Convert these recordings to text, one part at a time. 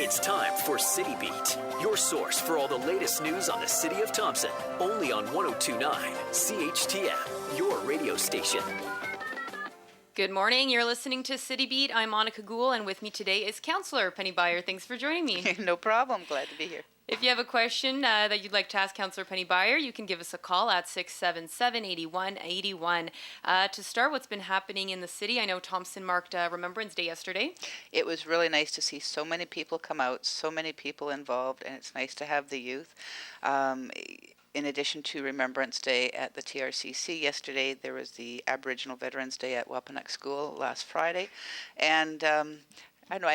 It's time for City Beat, your source for all the latest news on the City of Thompson. Only on 102.9 CHTM, your radio station. Good morning. You're listening to City Beat. I'm Monika Gul, and with me today is Councillor Penny Byer. Thanks for joining me. No problem. Glad to be here. If you have a question that you'd like to ask Councillor Penny Byer, you can give us a call at 677-8181. To start, what's been happening in the city? I know Thompson marked Remembrance Day yesterday. It was really nice to see so many people come out, so many people involved, and it's nice to have the youth. In addition to Remembrance Day at the TRCC yesterday, there was the Aboriginal Veterans Day at Wapanuck School last Friday. And I know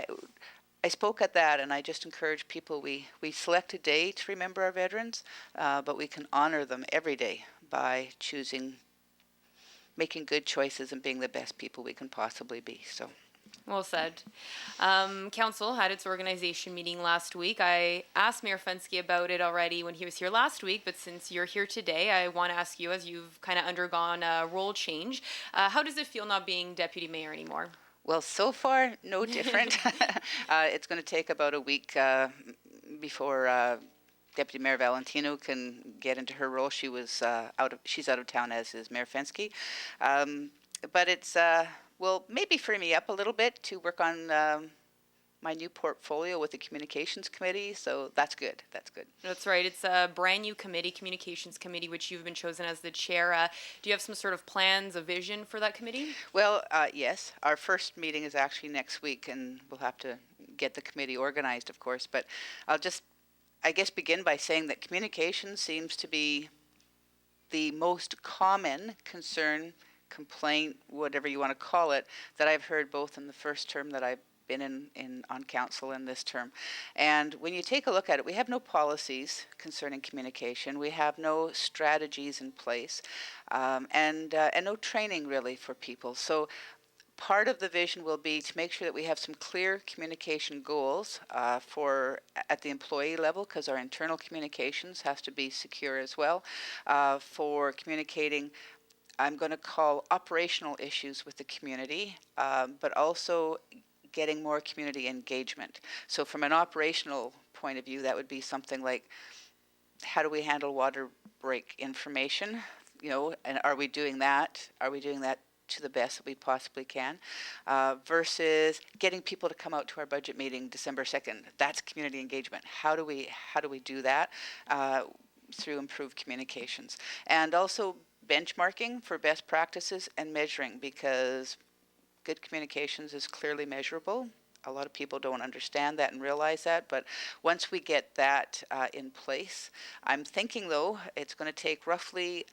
I spoke at that, and I just encourage people, we select a day to remember our veterans, but we can honor them every day by making good choices and being the best people we can possibly be. So. Well said. Council had its organization meeting last week. I asked Mayor Fensky about it already when he was here last week, but since you're here today, I want to ask you, as you've kind of undergone a role change, how does it feel not being deputy mayor anymore? Well, so far, no different. It's going to take about a week before Deputy Mayor Valentino can get into her role. She's out of town, as is Mayor Fensky. But it's will maybe free me up a little bit to work on my new portfolio with the Communications Committee, so that's good. That's right. It's a brand new committee, Communications Committee, which you've been chosen as the chair. Do you have some sort of plans, a vision for that committee? Well, yes. Our first meeting is actually next week, and we'll have to get the committee organized, of course. But I'll just, I guess, begin by saying that communication seems to be the most common concern, complaint, whatever you want to call it, that I've heard both in the first term that I've been in on council in this term. And when you take a look at it, we have no policies concerning communication. We have no strategies in place, and no training really for people. So part of the vision will be to make sure that we have some clear communication goals at the employee level, because our internal communications has to be secure as well, for communicating, I'm going to call operational issues with the community, but also getting more community engagement. So from an operational point of view, that would be something like, how do we handle water break information? And are we doing that? Are we doing that to the best that we possibly can? Versus getting people to come out to our budget meeting December 2nd. That's community engagement. How do we do that? Through improved communications. And also benchmarking for best practices and measuring, because good communications is clearly measurable. A lot of people don't understand that and realize that, but once we get that in place, I'm thinking, though, it's going to take roughly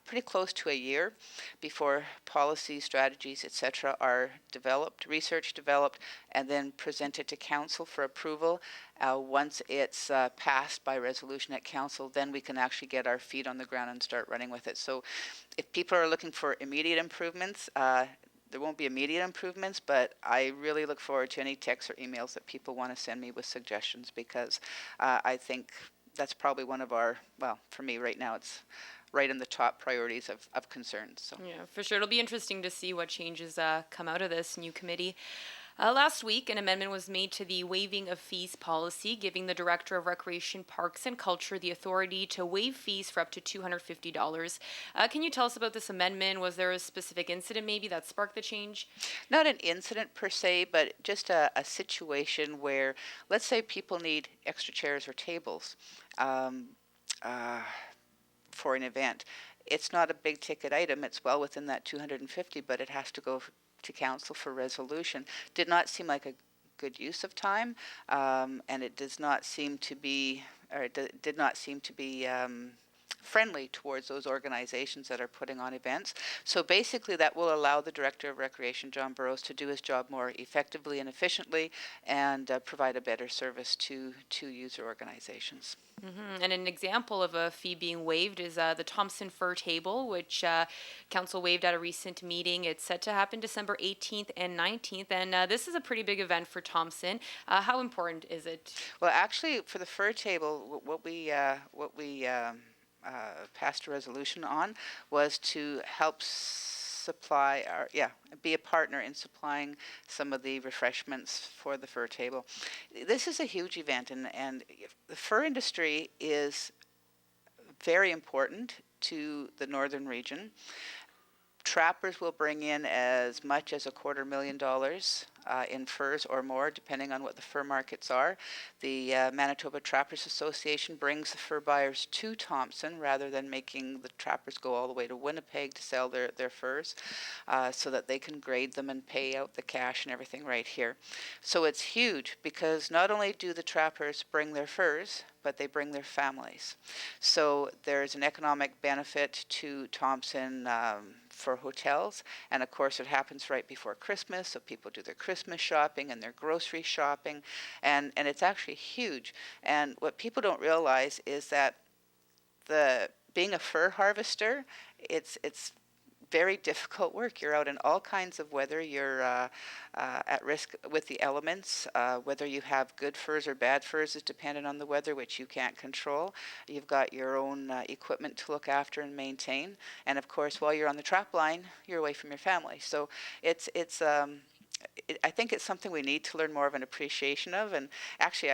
pretty close to a year before policies, strategies, etc. are developed, research developed, and then presented to council for approval. Once it's passed by resolution at council, then we can actually get our feet on the ground and start running with it. So if people are looking for immediate improvements, there won't be immediate improvements, but I really look forward to any texts or emails that people want to send me with suggestions, because I think that's probably one of our, well, for me right now, it's right in the top priorities of concerns. So. Yeah, for sure. It'll be interesting to see what changes come out of this new committee. Last week, an amendment was made to the waiving of fees policy, giving the Director of Recreation, Parks and Culture the authority to waive fees for up to $250. Can you tell us about this amendment? Was there a specific incident maybe that sparked the change? Not an incident per se, but just a situation where, let's say people need extra chairs or tables for an event. It's not a big ticket item. It's well within that $250, but it has to go to council for resolution. Did not seem like a good use of time, and it does not seem to be, or it did not seem to be friendly towards those organizations that are putting on events. So basically that will allow the Director of Recreation, John Burrows, to do his job more effectively and efficiently, and provide a better service to user organizations. Mm-hmm. And an example of a fee being waived is the Thompson Fur Table, which Council waived at a recent meeting. It's set to happen December 18th and 19th, and this is a pretty big event for Thompson. How important is it? Well, actually, for the Fur Table, what we passed a resolution on was to help supply, or be a partner in supplying some of the refreshments for the fur table. This is a huge event, and the fur industry is very important to the northern region. Trappers will bring in as much as $250,000 in furs or more, depending on what the fur markets are. The Manitoba Trappers Association brings the fur buyers to Thompson rather than making the trappers go all the way to Winnipeg to sell their furs, so that they can grade them and pay out the cash and everything right here. So it's huge because not only do the trappers bring their furs, but they bring their families. So there's an economic benefit to Thompson for hotels, and of course it happens right before Christmas, so people do their Christmas shopping and their grocery shopping, and it's actually huge. And what people don't realize is that being a fur harvester, it's very difficult work. You're out in all kinds of weather. You're at risk with the elements. Whether you have good furs or bad furs is dependent on the weather, which you can't control. You've got your own equipment to look after and maintain. And of course, while you're on the trap line, you're away from your family. So I think it's something we need to learn more of an appreciation of. And actually,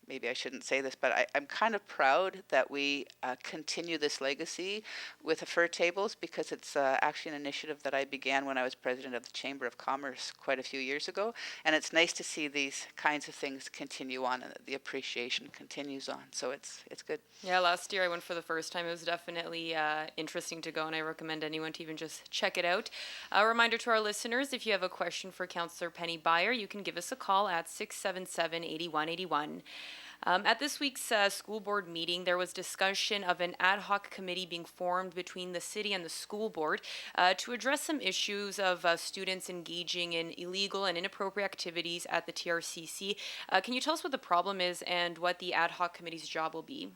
maybe I shouldn't say this, but I'm kind of proud that we continue this legacy with the fur tables, because it's actually an initiative that I began when I was president of the Chamber of Commerce quite a few years ago. And it's nice to see these kinds of things continue on and that the appreciation continues on. So it's good. Yeah, last year I went for the first time. It was definitely interesting to go, and I recommend anyone to even just check it out. A reminder to our listeners, if you have a question for Councillor Penny Byer, you can give us a call at 677-8181. At this week's school board meeting, there was discussion of an ad hoc committee being formed between the city and the school board to address some issues of students engaging in illegal and inappropriate activities at the TRCC. Can you tell us what the problem is and what the ad hoc committee's job will be?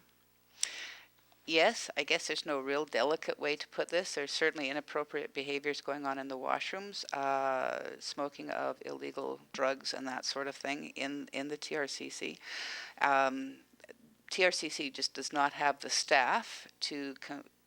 Yes, I guess there's no real delicate way to put this. There's certainly inappropriate behaviors going on in the washrooms, smoking of illegal drugs and that sort of thing in the TRCC. TRCC just does not have the staff to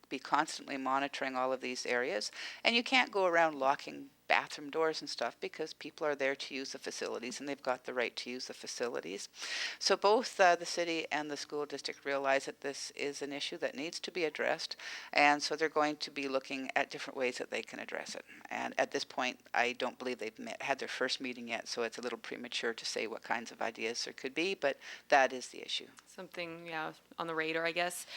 be constantly monitoring all of these areas, and you can't go around locking bathroom doors and stuff because people are there to use the facilities and they've got the right to use the facilities. So both the city and the school district realize that this is an issue that needs to be addressed, and so they're going to be looking at different ways that they can address it. And at this point, I don't believe they've had their first meeting yet, so it's a little premature to say what kinds of ideas there could be, but that is the issue. Something, on the radar, I guess.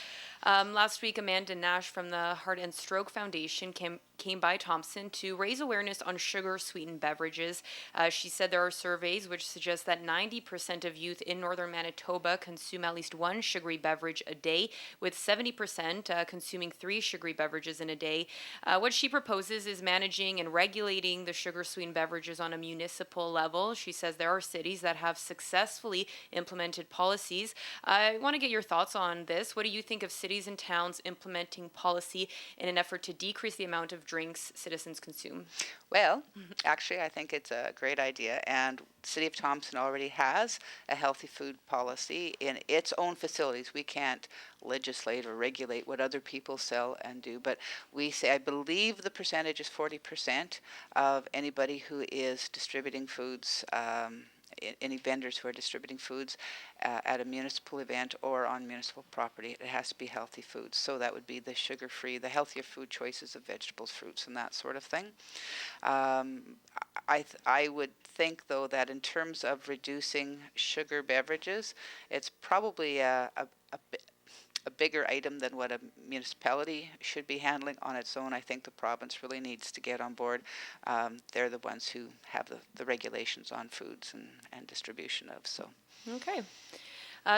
Last week, Amanda Nash from the Heart and Stroke Foundation came by Thompson to raise awareness on sugar-sweetened beverages. She said there are surveys which suggest that 90% of youth in northern Manitoba consume at least one sugary beverage a day, with 70% consuming 3 sugary beverages in a day. What she proposes is managing and regulating the sugar-sweetened beverages on a municipal level. She says there are cities that have successfully implemented policies. I want to get your thoughts on this. What do you think of cities and towns implementing policy in an effort to decrease the amount of drinks citizens consume? Well, actually, I think it's a great idea, and the City of Thompson already has a healthy food policy in its own facilities. We can't legislate or regulate what other people sell and do, but we say, I believe the percentage is 40% of anybody who is distributing foods, any vendors who are distributing foods at a municipal event or on municipal property. It has to be healthy foods. So that would be the sugar-free, the healthier food choices of vegetables, fruits, and that sort of thing. I would think, though, that in terms of reducing sugar beverages, it's probably a bigger item than what a municipality should be handling on its own. I think the province really needs to get on board. They're the ones who have the regulations on foods and distribution of. So. Okay.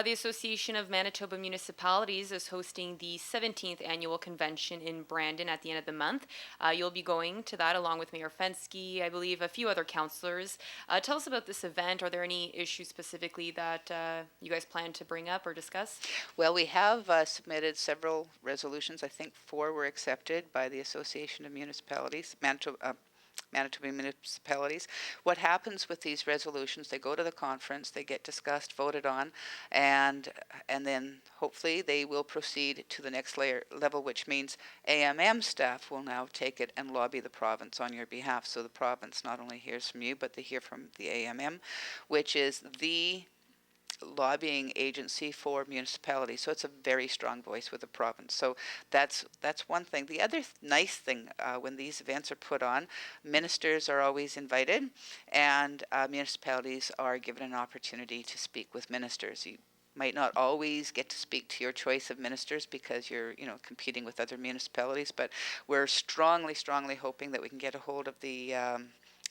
The Association of Manitoba Municipalities is hosting the 17th annual convention in Brandon at the end of the month. You'll be going to that along with Mayor Fensky, I believe, a few other councillors. Tell us about this event. Are there any issues specifically that you guys plan to bring up or discuss? Well, we have submitted several resolutions. I think 4 were accepted by the Association of Municipalities, Manitoba municipalities. What happens with these resolutions, they go to the conference, they get discussed, voted on, and then hopefully they will proceed to the next level, which means AMM staff will now take it and lobby the province on your behalf. So the province not only hears from you, but they hear from the AMM, which is the lobbying agency for municipalities. So it's a very strong voice with the province. So that's one thing. The other nice thing when these events are put on, ministers are always invited, and municipalities are given an opportunity to speak with ministers. You might not always get to speak to your choice of ministers because you're competing with other municipalities, but we're strongly hoping that we can get a hold of the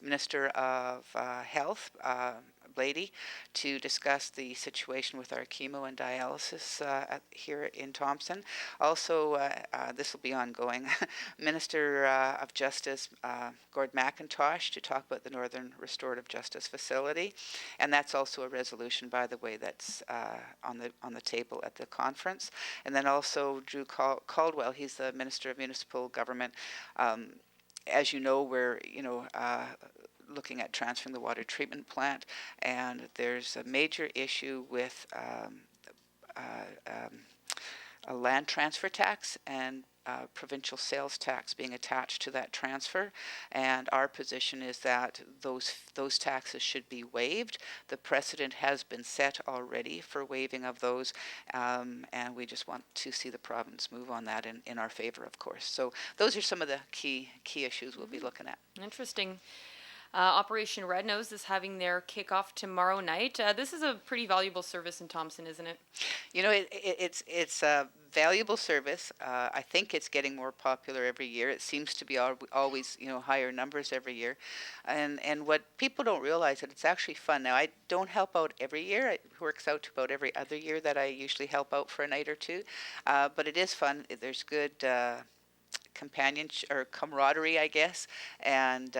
Minister of Health, Blady, to discuss the situation with our chemo and dialysis here in Thompson. Also, this will be ongoing, Minister of Justice, Gord McIntosh, to talk about the Northern Restorative Justice Facility. And that's also a resolution, by the way, that's on the table at the conference. And then also Drew Caldwell, he's the Minister of Municipal Government. As you know, we're looking at transferring the water treatment plant, and there's a major issue with a land transfer tax and provincial sales tax being attached to that transfer, and our position is that those taxes should be waived. The precedent has been set already for waiving of those, and we just want to see the province move on that in our favor, of course. So those are some of the key issues we'll be looking at. Interesting. Operation Red Nose is having their kickoff tomorrow night. This is a pretty valuable service in Thompson, isn't it? It's a valuable service. I think it's getting more popular every year. It seems to be always higher numbers every year, and what people don't realize that it's actually fun. Now, I don't help out every year. It works out to about every other year that I usually help out for a night or two, but it is fun. There's good companionship or camaraderie, I guess, and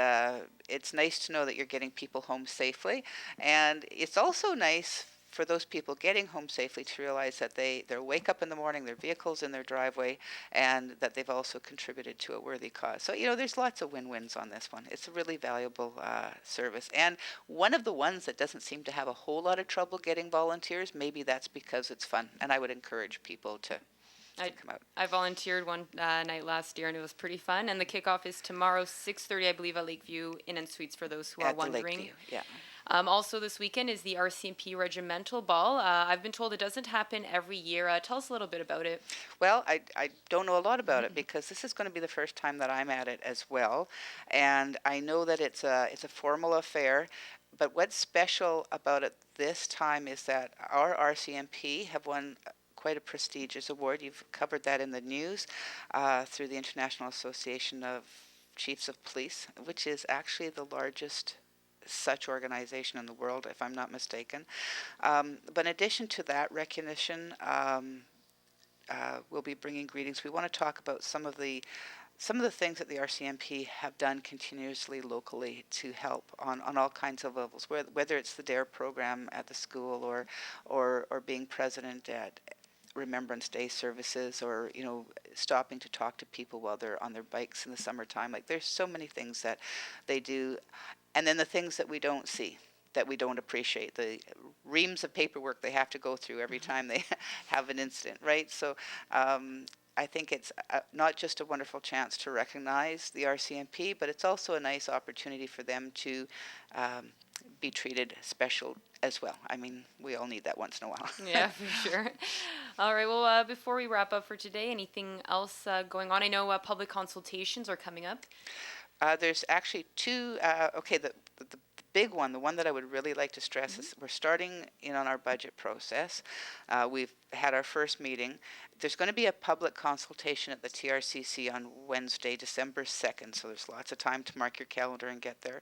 it's nice to know that you're getting people home safely, and it's also nice for those people getting home safely to realize that they wake up in the morning, their vehicle's in their driveway, and that they've also contributed to a worthy cause. So there's lots of win-wins on this one. It's a really valuable service, and one of the ones that doesn't seem to have a whole lot of trouble getting volunteers. Maybe that's because it's fun, and I would encourage people to come out. I volunteered one night last year, and it was pretty fun. And the kickoff is tomorrow, 6:30, I believe, at Lakeview Inn and Suites, for those who are wondering. Lakeview, yeah. Also this weekend is the RCMP Regimental Ball. I've been told it doesn't happen every year. Tell us a little bit about it. Well, I don't know a lot about it because this is going to be the first time that I'm at it as well. And I know that it's a formal affair. But what's special about it this time is that our RCMP have won quite a prestigious award. You've covered that in the news through the International Association of Chiefs of Police, which is actually the largest such organization in the world, if I'm not mistaken. But in addition to that recognition, we'll be bringing greetings. We want to talk about some of the things that the RCMP have done continuously locally to help on all kinds of levels, whether it's the DARE program at the school or being president at Remembrance Day services, or stopping to talk to people while they're on their bikes in the summertime. Like, there's so many things that they do, and then the things that we don't see, that we don't appreciate, the reams of paperwork they have to go through every time they have an incident, right? So I think it's not just a wonderful chance to recognize the RCMP, but it's also a nice opportunity for them to be treated special as well. I mean, we all need that once in a while. Yeah, for sure. All right, well, before we wrap up for today, anything else going on? I know public consultations are coming up. There's actually two. The big one, the one that I would really like to stress is we're starting in on our budget process. We've had our first meeting. There's going to be a public consultation at the TRCC on Wednesday, December 2nd, so there's lots of time to mark your calendar and get there.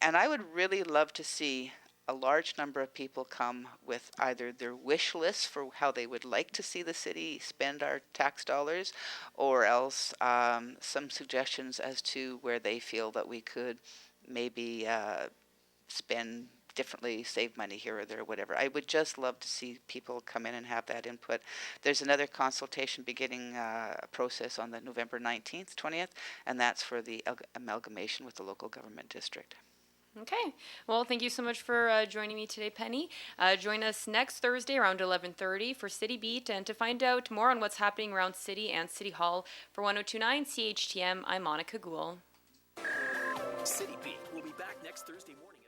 And I would really love to see a large number of people come with either their wish lists for how they would like to see the city spend our tax dollars, or else some suggestions as to where they feel that we could maybe spend differently, save money here or there, whatever. I would just love to see people come in and have that input. There's another consultation beginning process on the November 19th, 20th, and that's for the amalgamation with the local government district. Okay. Well, thank you so much for joining me today, Penny. Join us next Thursday around 11:30 for City Beat, and to find out more on what's happening around City and City Hall for 1029 CHTM, I'm Monika Gul. City Beat will be back next Thursday morning.